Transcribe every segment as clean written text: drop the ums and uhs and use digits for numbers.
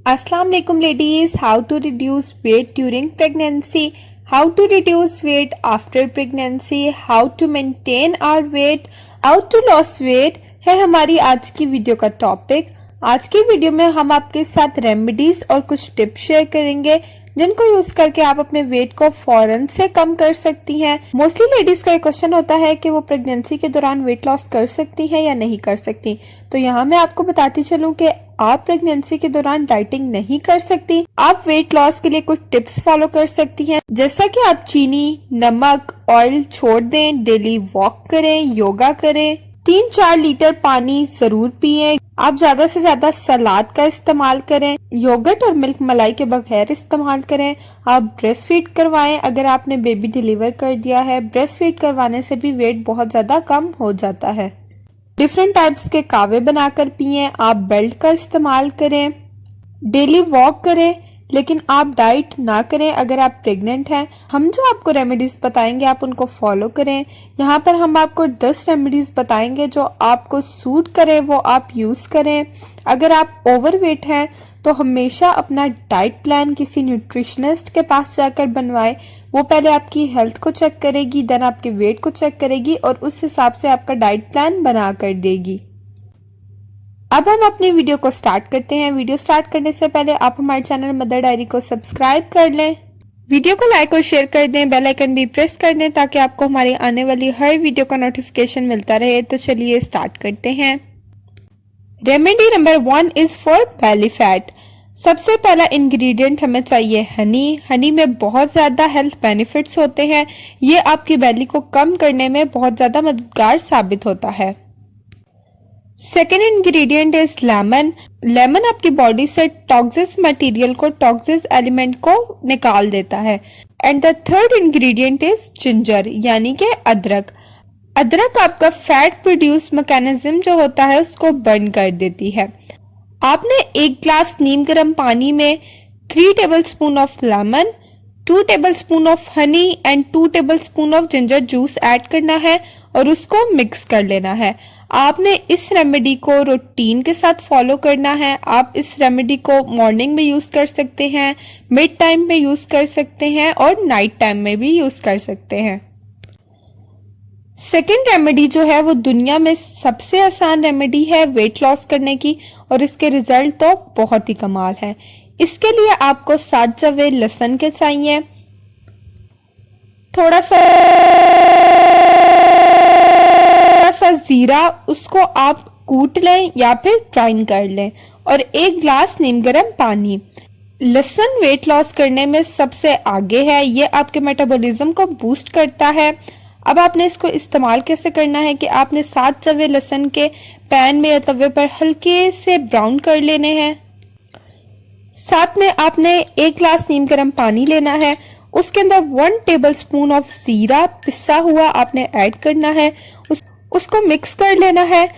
Assalamu alaikum ladies, how to reduce weight during pregnancy, how to reduce weight after pregnancy, how to maintain our weight, how to lose weight है हमारी आज की video का topic. आज की video में हम आपके साथ रेमेडीज और कुछ टिप्स शेयर करेंगे जिनको यूज करके आप अपने वेट को फौरन से कम कर सकती हैं। मोस्टली लेडीज का एक क्वेश्चन होता है कि वो प्रेगनेंसी के दौरान वेट लॉस कर सकती हैं या नहीं कर सकती। तो यहाँ मैं आपको बताती चलूं कि आप प्रेगनेंसी के दौरान डाइटिंग नहीं कर सकती, आप वेट लॉस के लिए कुछ टिप्स फॉलो कर सकती हैं, जैसा कि आप चीनी, नमक, ऑयल छोड़ दें, डेली वॉक करें, योगा करें, 3-4 लीटर पानी जरूर पिएं, आप ज्यादा से ज्यादा सलाद का इस्तेमाल करें, योगर्ट और मिल्क मलाई के बगैर इस्तेमाल करें, आप ब्रेस्ट फीड करवाएं। अगर आपने बेबी डिलीवर कर दिया है, ब्रेस्ट फीड करवाने से भी वेट बहुत ज्यादा कम हो जाता है। डिफरेंट टाइप्स के कावे बनाकर पिएं, आप बेल्ट का इस्तेमाल करें, डेली वॉक करें, लेकिन आप डाइट ना करें अगर आप प्रेग्नेंट हैं। हम जो आपको रेमेडीज बताएंगे आप उनको फॉलो करें। यहाँ पर हम आपको 10 रेमेडीज बताएंगे जो आपको सूट करे, वो आप यूज करें। अगर आप ओवरवेट हैं तो हमेशा अपना डाइट प्लान किसी न्यूट्रिशनिस्ट के पास जाकर बनवाएं। वो पहले आपकी हेल्थ को चेक करेगी, देन आपके वेट को चेक करेगी और उस हिसाब से आपका डाइट प्लान बना कर देगी। अब हम अपनी वीडियो को स्टार्ट करते हैं। वीडियो स्टार्ट करने से पहले आप हमारे चैनल मदर डायरी को सब्सक्राइब कर लें, वीडियो को लाइक और शेयर कर दें, बेल आइकन भी प्रेस कर दें ताकि आपको हमारी आने वाली हर वीडियो का नोटिफिकेशन मिलता रहे। तो चलिए स्टार्ट करते हैं। Remedy number 1 is for belly fat. सबसे पहला इंग्रेडिएंट हमें चाहिए हनी। हनी में बहुत ज्यादा हेल्थ बेनिफिट्स होते हैं, ये आपकी बेली को कम करने में बहुत ज्यादा मददगार साबित होता है। Second ingredient is lemon. Lemon आपकी बॉडी से टॉक्सिक मटेरियल को, टॉक्सिक एलिमेंट को निकाल देता है। And the third ingredient is ginger, यानी कि अदरक। अदरक आपका फैट प्रोड्यूस मैकेनिज्म जो होता है उसको बर्न कर देती है। आपने 1 ग्लास नीम गर्म पानी में 3 tablespoon of lemon, 2 tablespoon of honey and 2 tablespoon of ginger juice add करना है और उसको मिक्स कर लेना है। आपने इस रेमेडी को रूटीन के साथ फॉलो करना है। आप इस रेमेडी को मॉर्निंग में यूज कर सकते हैं, मिड टाइम में यूज कर सकते हैं और नाइट टाइम में भी यूज कर सकते हैं। सेकेंड रेमेडी जो है वो दुनिया में सबसे आसान रेमेडी है वेट लॉस करने की और इसके रिजल्ट तो बहुत ही कमाल है। इसके लिए आपको 7 जवे लहसुन के चाहिए, थोड़ा सा जीरा, उसको आप कूट लें या फिर ग्राइंड कर लें और 1 ग्लास नीम गर्म पानी। लहसुन वेट लॉस करने में सबसे आगे है, ये आपके मेटाबॉलिज्म को बूस्ट करता है। अब आपने इसको इस्तेमाल कैसे करना है कि आपने 7 जवे लहसुन के पैन में या तवे पर हल्के से ब्राउन कर लेने हैं। साथ में आपने 1 ग्लास नीम गर्म पानी लेना है, उसके अंदर 1 टेबलस्पून ऑफ जीरा पिसा हुआ आपने ऐड करना है, उसको मिक्स कर लेना है।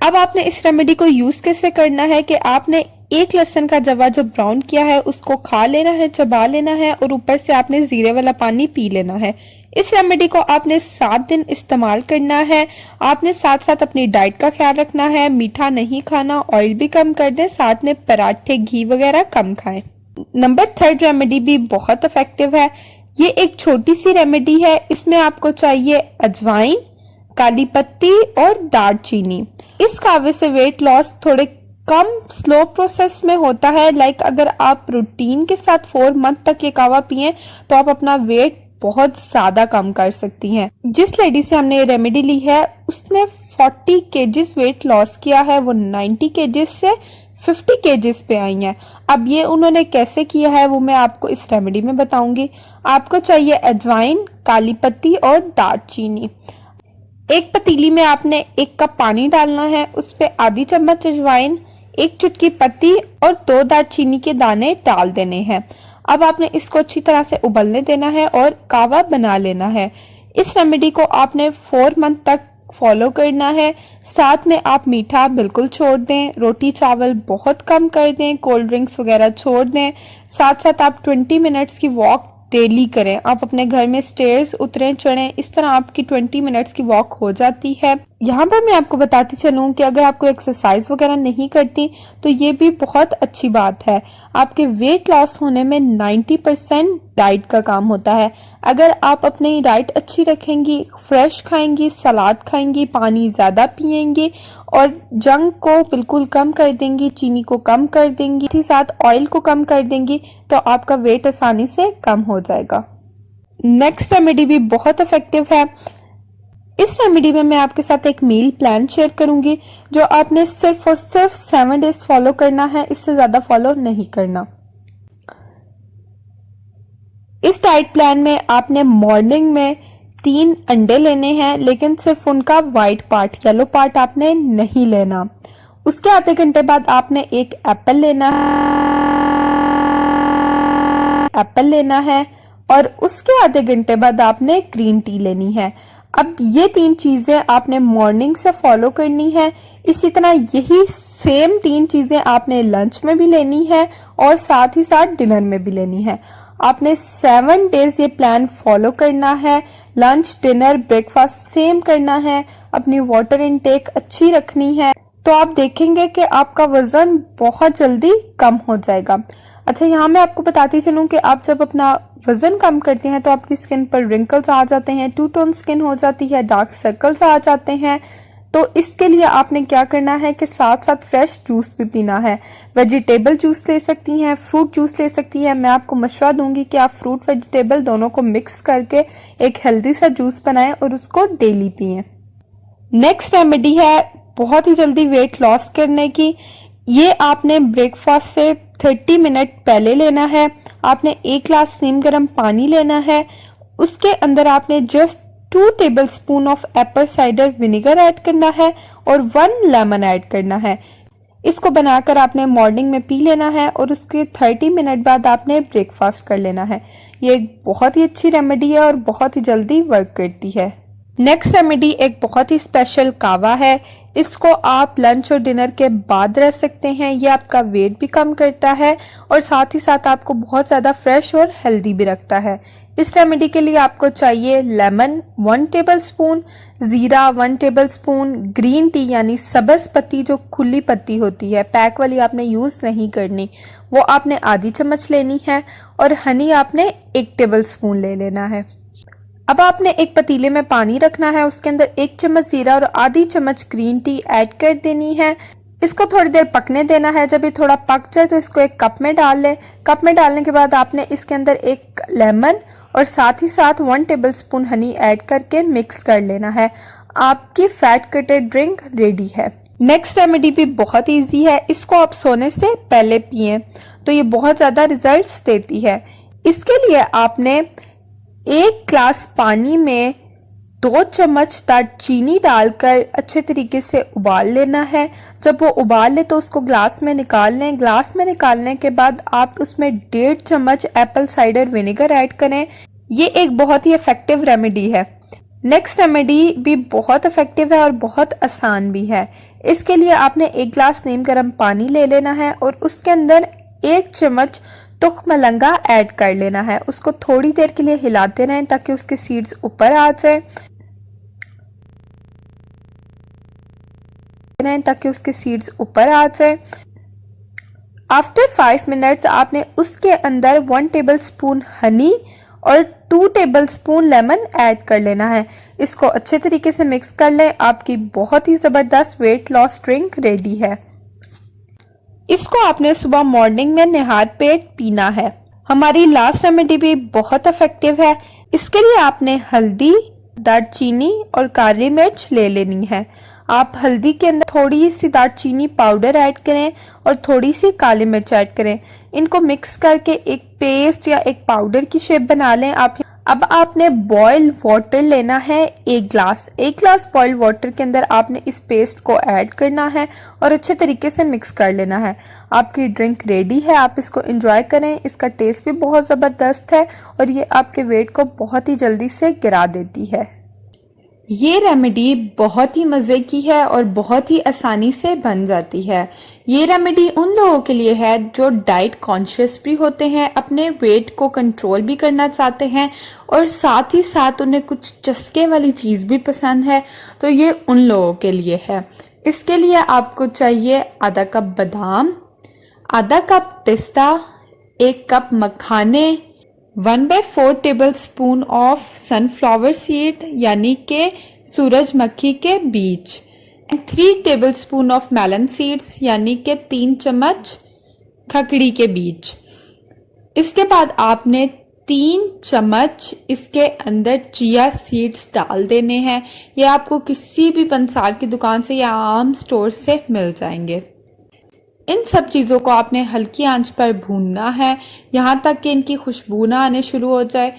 अब आपने इस रेमेडी को यूज कैसे करना है कि आपने 1 लहसुन का जवा जो ब्राउन किया है उसको खा लेना है, चबा लेना है और ऊपर से आपने जीरे वाला पानी पी लेना है। इस रेमेडी को आपने 7 दिन इस्तेमाल करना है। आपने साथ साथ अपनी डाइट का ख्याल रखना है, मीठा नहीं खाना, ऑयल भी कम कर दें, साथ में पराठे, घी वगैरह कम खाएं। नंबर 3 रेमेडी भी बहुत इफेक्टिव है। ये एक छोटी सी रेमेडी है, इसमें आपको चाहिए अजवाइन, काली पत्ती और दालचीनी। इस कावे से वेट लॉस थोड़े कम स्लो प्रोसेस में होता है। लाइक अगर आप रूटीन के साथ 4 मंथ तक ये कावा पिए तो आप अपना वेट बहुत ज्यादा कम कर सकती हैं। जिस लेडी से हमने ये रेमेडी ली है उसने 40 केजीज वेट लॉस किया है, वो 90 केजीज से 50 केजीज पे आई हैं। अब ये उन्होंने कैसे किया है वो मैं आपको इस रेमेडी में बताऊंगी। आपको चाहिए अजवाइन, काली पत्ती और दालचीनी। एक पतीली में आपने 1 कप पानी डालना है, उस पे आधी चम्मच अजवाइन, 1 चुटकी पत्ती और 2 दालचीनी के दाने डाल देने हैं। अब आपने इसको अच्छी तरह से उबलने देना है और कावा बना लेना है। इस रेमेडी को आपने 4 मंथ तक फॉलो करना है। साथ में आप मीठा बिल्कुल छोड़ दें, रोटी चावल बहुत कम कर दें, कोल्ड ड्रिंक्स वगैरह छोड़ दें। साथ साथ आप 20 मिनट्स की वॉक डेली करें। आप अपने घर में स्टेयर्स उतरें चढ़ें, इस तरह आपकी 20 मिनट्स की वॉक हो जाती है। यहाँ पर मैं आपको बताती चलूँ कि अगर आपको एक्सरसाइज वगैरह नहीं करती तो ये भी बहुत अच्छी बात है। आपके वेट लॉस होने में 90% डाइट का काम होता है। अगर आप अपनी डाइट अच्छी रखेंगी, फ्रेश खाएंगी, सलाद खाएंगी, पानी ज़्यादा पिएंगी और जंक को बिल्कुल कम कर देंगी, चीनी को कम कर देंगी, साथ ही साथ ऑयल को कम कर देंगी, तो आपका वेट आसानी से कम हो जाएगा। नेक्स्ट रेमेडी भी बहुत इफेक्टिव है। इस रेमेडी में मैं आपके साथ एक मील प्लान शेयर करूंगी जो आपने सिर्फ और सिर्फ 7 डेज फॉलो करना है, इससे ज्यादा फॉलो नहीं करना। इस डाइट प्लान में आपने मॉर्निंग में 3 अंडे लेने हैं, लेकिन सिर्फ उनका वाइट पार्ट, येलो पार्ट आपने नहीं लेना। उसके आधे घंटे बाद आपने एक एप्पल लेना है और उसके आधे घंटे बाद आपने ग्रीन टी लेनी है। अब ये 3 चीजें आपने मॉर्निंग से फॉलो करनी है। इसी तरह यही सेम 3 चीजें आपने लंच में भी लेनी है और साथ ही साथ डिनर में भी लेनी है। आपने 7 डेज ये प्लान फॉलो करना है। लंच, डिनर, ब्रेकफास्ट सेम करना है। अपनी वाटर इनटेक अच्छी रखनी है, तो आप देखेंगे कि आपका वजन बहुत जल्दी कम हो जाएगा। अच्छा, यहाँ मैं आपको बताती चलूँ कि आप जब अपना वजन कम करते हैं तो आपकी स्किन पर रिंकल्स आ जाते हैं, 2 टोन स्किन हो जाती है, डार्क सर्कल्स आ जाते हैं। तो इसके लिए आपने क्या करना है कि साथ साथ फ्रेश जूस भी पीना है। वेजिटेबल जूस ले सकती हैं, फ्रूट जूस ले सकती हैं। मैं आपको मशवरा दूंगी कि आप फ्रूट वेजिटेबल दोनों को मिक्स करके एक हेल्दी सा जूस बनाएं और उसको डेली पिएं। नेक्स्ट रेमेडी है बहुत ही जल्दी वेट लॉस करने की। ये आपने ब्रेकफास्ट से 30 मिनट पहले लेना है। आपने 1 ग्लास नीम गर्म पानी लेना है। उसके अंदर आपने just 2 tablespoon of Apple cider vinegar add करना है और 1 लेमन ऐड करना है। इसको बनाकर आपने मॉर्निंग में पी लेना है और उसके 30 मिनट बाद आपने ब्रेकफास्ट कर लेना है। ये एक बहुत ही अच्छी रेमेडी है और बहुत ही जल्दी वर्क करती है। नेक्स्ट रेमेडी एक बहुत ही स्पेशल कावा है। इसको आप लंच और डिनर के बाद रख सकते हैं। ये आपका वेट भी कम करता है और साथ ही साथ आपको बहुत ज़्यादा फ्रेश और हेल्दी भी रखता है। इस रेमेडी के लिए आपको चाहिए लेमन 1 टेबलस्पून, जीरा 1 टेबलस्पून, ग्रीन टी यानी सब्ज़ पत्ती जो खुली पत्ती होती है, पैक वाली आपने यूज़ नहीं करनी, वो आपने आधी चम्मच लेनी है और हनी आपने 1 टेबलस्पून ले लेना है। अब आपने एक पतीले में पानी रखना है, उसके अंदर 1 चम्मच जीरा और आधी चम्मच ग्रीन टी ऐड कर देनी है। इसको थोड़ी देर पकने देना है। जब ये थोड़ा पक जाए तो इसको एक कप में डाल लें। कप में डालने के बाद आपने इसके अंदर 1 लेमन और साथ ही साथ 1 टेबलस्पून हनी ऐड करके मिक्स कर लेना है। आपकी फैट कटेड ड्रिंक रेडी है। नेक्स्ट रेमेडी भी बहुत ईजी है। इसको आप सोने से पहले पिएं तो ये बहुत ज़्यादा रिजल्ट्स देती है। इसके लिए आपने 1 ग्लास पानी में 2 चम्मच दालचीनी डालकर अच्छे तरीके से उबाल लेना है। जब वो उबाल ले तो उसको ग्लास में निकाल लें। ग्लास में निकालने के बाद आप उसमें 1.5 चम्मच एप्पल साइडर विनेगर ऐड करें। ये एक बहुत ही इफेक्टिव रेमेडी है। नेक्स्ट रेमेडी भी बहुत इफेक्टिव है और बहुत आसान भी है। इसके लिए आपने 1 ग्लास नीम गर्म पानी ले लेना है और उसके अंदर 1 चम्मच तुख मलंगा ऐड कर लेना है। उसको थोड़ी देर के लिए हिलाते रहें ताकि उसके सीड्स ऊपर आ जाए, आफ्टर 5 मिनट्स आपने उसके अंदर 1 टेबलस्पून हनी और 2 टेबलस्पून लेमन ऐड कर लेना है। इसको अच्छे तरीके से मिक्स कर लें। आपकी बहुत ही ज़बरदस्त वेट लॉस ड्रिंक रेडी है। इसको आपने सुबह मॉर्निंग में निहार पेट पीना है। हमारी लास्ट रेमेडी भी बहुत इफेक्टिव है। इसके लिए आपने हल्दी, दालचीनी और काली मिर्च ले लेनी है। आप हल्दी के अंदर थोड़ी सी दालचीनी पाउडर ऐड करें और थोड़ी सी काली मिर्च ऐड करें। इनको मिक्स करके एक पेस्ट या एक पाउडर की शेप बना लें। अब आपने बॉयल वाटर लेना है 1 ग्लास बॉयल वाटर के अंदर आपने इस पेस्ट को ऐड करना है और अच्छे तरीके से मिक्स कर लेना है। आपकी ड्रिंक रेडी है। आप इसको एंजॉय करें। इसका टेस्ट भी बहुत ज़बरदस्त है और ये आपके वेट को बहुत ही जल्दी से गिरा देती है। ये रेमेडी बहुत ही मज़े की है और बहुत ही आसानी से बन जाती है। ये रेमेडी उन लोगों के लिए है जो डाइट कॉन्शियस भी होते हैं, अपने वेट को कंट्रोल भी करना चाहते हैं और साथ ही साथ उन्हें कुछ चस्के वाली चीज़ भी पसंद है, तो ये उन लोगों के लिए है। इसके लिए आपको चाहिए आधा कप बादाम, आधा कप पिस्ता, 1 कप मखाने, 1/4 tablespoon of sunflower seed यानी के सूरजमुखी के बीज, 3 tablespoon of melon seeds यानी के 3 चम्मच खकड़ी के बीज। इसके बाद आपने 3 चम्मच इसके अंदर चिया सीड्स डाल देने हैं। ये आपको किसी भी पंसार की दुकान से या आम स्टोर से मिल जाएंगे। इन सब चीज़ों को आपने हल्की आंच पर भूनना है यहाँ तक कि इनकी खुशबू ना आने शुरू हो जाए।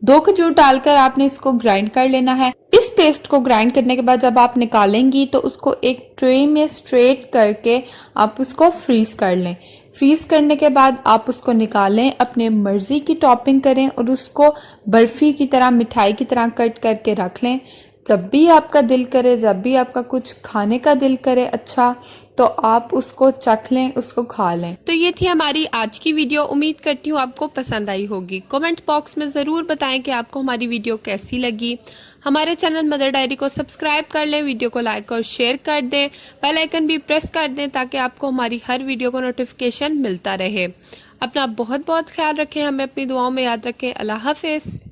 2 खजूर डालकर आपने इसको ग्राइंड कर लेना है। इस पेस्ट को ग्राइंड करने के बाद जब आप निकालेंगी तो उसको एक ट्रे में स्ट्रेट करके आप उसको फ्रीज कर लें। फ्रीज करने के बाद आप उसको निकालें, अपने मर्जी की टॉपिंग करें और उसको बर्फ़ी की तरह, मिठाई की तरह कट करके रख लें। जब भी आपका दिल करे, जब भी आपका कुछ खाने का दिल करे अच्छा, तो आप उसको चख लें, उसको खा लें। तो ये थी हमारी आज की वीडियो। उम्मीद करती हूँ आपको पसंद आई होगी। कमेंट बॉक्स में ज़रूर बताएं कि आपको हमारी वीडियो कैसी लगी। हमारे चैनल मदर डायरी को सब्सक्राइब कर लें, वीडियो को लाइक और शेयर कर दें, बेल आइकन भी प्रेस कर दें ताकि आपको हमारी हर वीडियो को नोटिफिकेशन मिलता रहे। अपना बहुत बहुत ख्याल रखें, हमें अपनी दुआओं में याद रखें। अल्लाह हाफिज़।